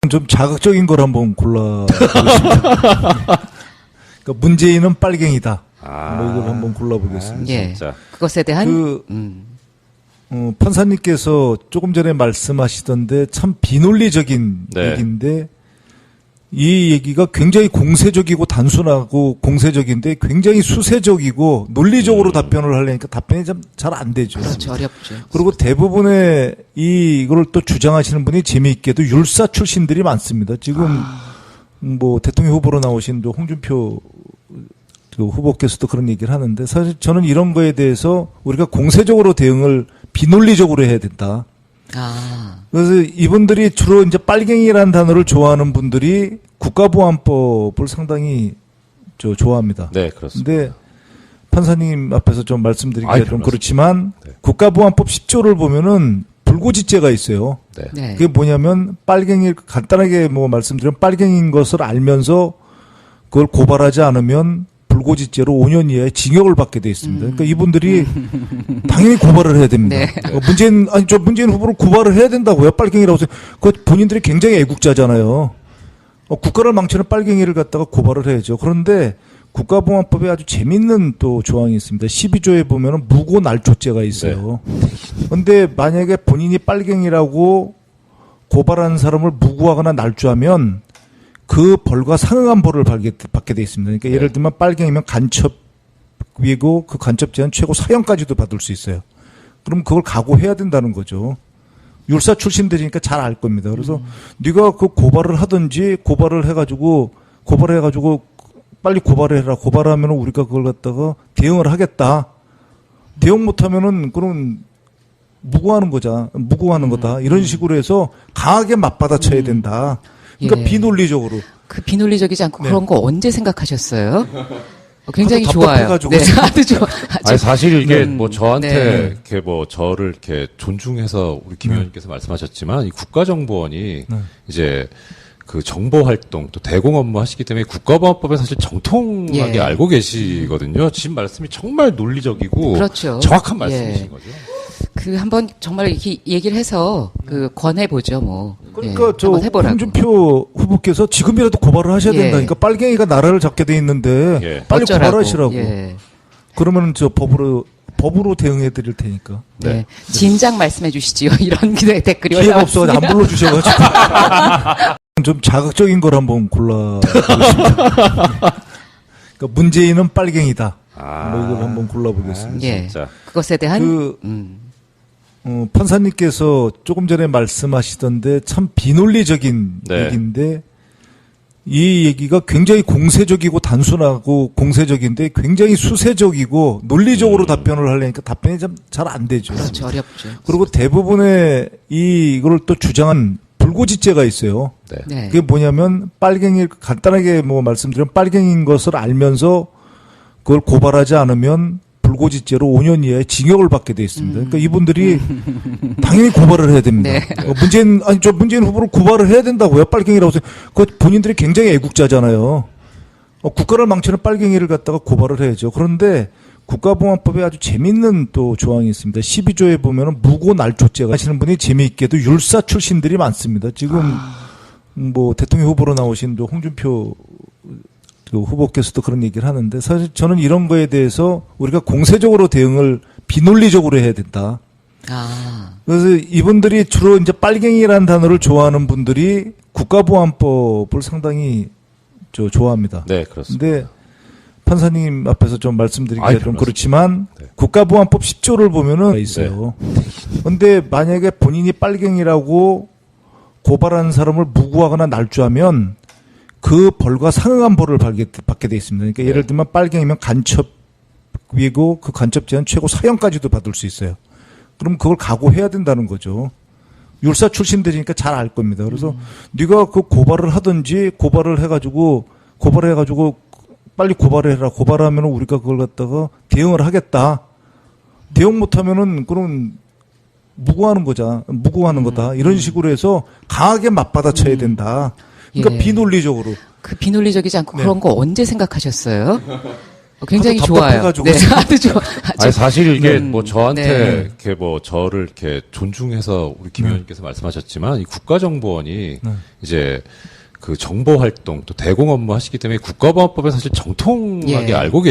좀 자극적인 걸 한번 골라보겠습니다. 그러니까 문재인은 빨갱이다. 뭐 이걸 한번 골라보겠습니다. 예. 진짜. 그것에 대한 판사님께서 조금 전에 말씀하시던데 참 비논리적인 네. 얘기인데 이 얘기가 굉장히 공세적이고 단순하고 공세적인데 굉장히 수세적이고 논리적으로 답변을 하려니까 답변이 좀 잘 안 되죠. 그렇죠. 어렵죠. 그리고 대부분의 이걸 또 주장하시는 분이 재미있게도 율사 출신들이 많습니다. 지금 뭐 대통령 후보로 나오신 또 홍준표 그 후보께서도 그런 얘기를 하는데 사실 저는 이런 거에 대해서 우리가 공세적으로 대응을 비논리적으로 해야 된다. 그래서 이분들이 주로 이제 빨갱이라는 단어를 좋아하는 분들이 국가보안법을 상당히 좋아합니다. 네, 그렇습니다. 근데 판사님 앞에서 좀 말씀드리기가 아이, 좀 그렇습니다. 그렇지만 네. 국가보안법 10조를 보면은 불고지죄가 있어요. 네. 네. 그게 뭐냐면 빨갱이 간단하게 뭐 말씀드리면 빨갱이인 것을 알면서 그걸 고발하지 않으면 불고지죄로 5년 이하의 징역을 받게 돼 있습니다. 그러니까 이분들이 당연히 고발을 해야 됩니다. 네. 문재인 후보를 고발을 해야 된다고요. 빨갱이라고. 그 본인들이 굉장히 애국자잖아요. 국가를 망치는 빨갱이를 갖다가 고발을 해야죠. 그런데 국가보안법에 아주 재밌는 또 조항이 있습니다. 12조에 보면은 무고날조죄가 있어요. 그런데 만약에 본인이 빨갱이라고 고발하는 사람을 무고하거나 날조하면 그 벌과 상응한 벌을 받게 돼 있습니다. 그러니까 예를 들면 빨갱이면 간첩이고 그 간첩죄는 최고 사형까지도 받을 수 있어요. 그럼 그걸 각오해야 된다는 거죠. 율사 출신들이니까 잘 알 겁니다. 그래서 네가 그 고발을 하든지 고발을 해가지고 빨리 고발을 해라. 고발하면 우리가 그걸 갖다가 대응을 하겠다. 대응 못하면은 그럼 무고하는 거다. 이런 식으로 해서 강하게 맞받아쳐야 된다. 그러니까 예. 비논리적으로. 그 비논리적이지 않고 네. 그런 거 언제 생각하셨어요? 굉장히 하도 좋아요. 답답해가지고 네, 아주 좋아. 아니 사실 이게 뭐 저한테 네. 이렇게 뭐 저를 이렇게 존중해서 우리 김 의원님께서 말씀하셨지만 이 국가정보원이 이제 그 정보 활동 또 대공 업무 하시기 때문에 국가보안법에 사실 정통하게 예. 알고 계시거든요. 지금 말씀이 정말 논리적이고 그렇죠. 정확한 말씀이신 예. 거죠. 그 한번 정말 이렇게 얘기를 해서 그 권해보죠, 뭐. 그러니까 예, 저 한번 해보라고. 홍준표 후보께서 지금이라도 고발을 하셔야 예. 된다니까. 빨갱이가 나라를 잡게 돼 있는데 예. 빨리 어쩌라고. 고발하시라고. 예. 그러면 저 법으로 대응해 드릴 테니까. 네. 진작 말씀해 주시지요. 이런 댓글이 기회가 없어가지고 올라왔습니다. 안 불러주셔가지고. 좀 자극적인 걸 한번 골라보겠습니다. 그러니까 문재인은 빨갱이다. 뭐 이걸 한번 골라보겠습니다. 예. 진짜. 그것에 대한 판사님께서 조금 전에 말씀하시던데 참 비논리적인 네. 얘기인데 이 얘기가 굉장히 공세적이고 단순하고 공세적인데 굉장히 수세적이고 논리적으로 답변을 하려니까 답변이 좀 잘 안 되죠. 그렇죠. 어렵죠. 그리고 대부분의 이걸 또 주장한 불고지죄가 있어요. 네. 네. 그게 뭐냐면 간단하게 뭐 말씀드리면 빨갱이인 것을 알면서 그걸 고발하지 않으면 불고지죄로 5년 이하의 징역을 받게 돼 있습니다. 그러니까 이분들이 당연히 고발을 해야 됩니다. 네. 문재인 후보를 고발을 해야 된다고요. 빨갱이라고. 그 본인들이 굉장히 애국자잖아요. 국가를 망치는 빨갱이를 갖다가 고발을 해야죠. 그런데 국가보안법에 아주 재밌는 또 조항이 있습니다. 12조에 보면은 무고날조죄가 하시는 분이 재미있게도 율사 출신들이 많습니다. 지금 뭐 대통령 후보로 나오신 또 홍준표 그 후보께서도 그런 얘기를 하는데 사실 저는 이런 거에 대해서 우리가 공세적으로 대응을 비논리적으로 해야 된다. 그래서 이분들이 주로 이제 빨갱이라는 단어를 좋아하는 분들이 국가보안법을 상당히 좋아합니다. 네, 그렇습니다. 근데 판사님 앞에서 좀 말씀드리기가 아이, 좀 그렇습니다. 그렇지만 네. 국가보안법 10조를 보면은 있어요. 그런데 만약에 본인이 빨갱이라고 고발하는 사람을 무고하거나 날조하면 그 벌과 상응한 벌을 받게 돼 있습니다. 그러니까 예를 들면 빨갱이면 간첩이고 그 간첩죄는 최고 사형까지도 받을 수 있어요. 그럼 그걸 각오해야 된다는 거죠. 율사 출신들이니까 잘 알 겁니다. 그래서 네가 그 고발을 하든지 고발해가지고 빨리 고발을 해라. 고발하면 우리가 그걸 갖다가 대응을 하겠다. 대응 못하면은 그럼 무고하는 거다. 이런 식으로 해서 강하게 맞받아쳐야 된다. 그러니까 예. 비논리적으로. 그 비논리적이지 않고 네. 그런 거 언제 생각하셨어요? 굉장히 하도 좋아요. 답답해가지고 네, 아주 좋아. 아니 사실 이게 뭐 저한테 네. 이렇게 뭐 저를 이렇게 존중해서 우리 김 의원님께서 말씀하셨지만 이 국가정보원이 이제 그 정보 활동 또 대공 업무 하시기 때문에 국가보안법에 사실 정통하게 예. 알고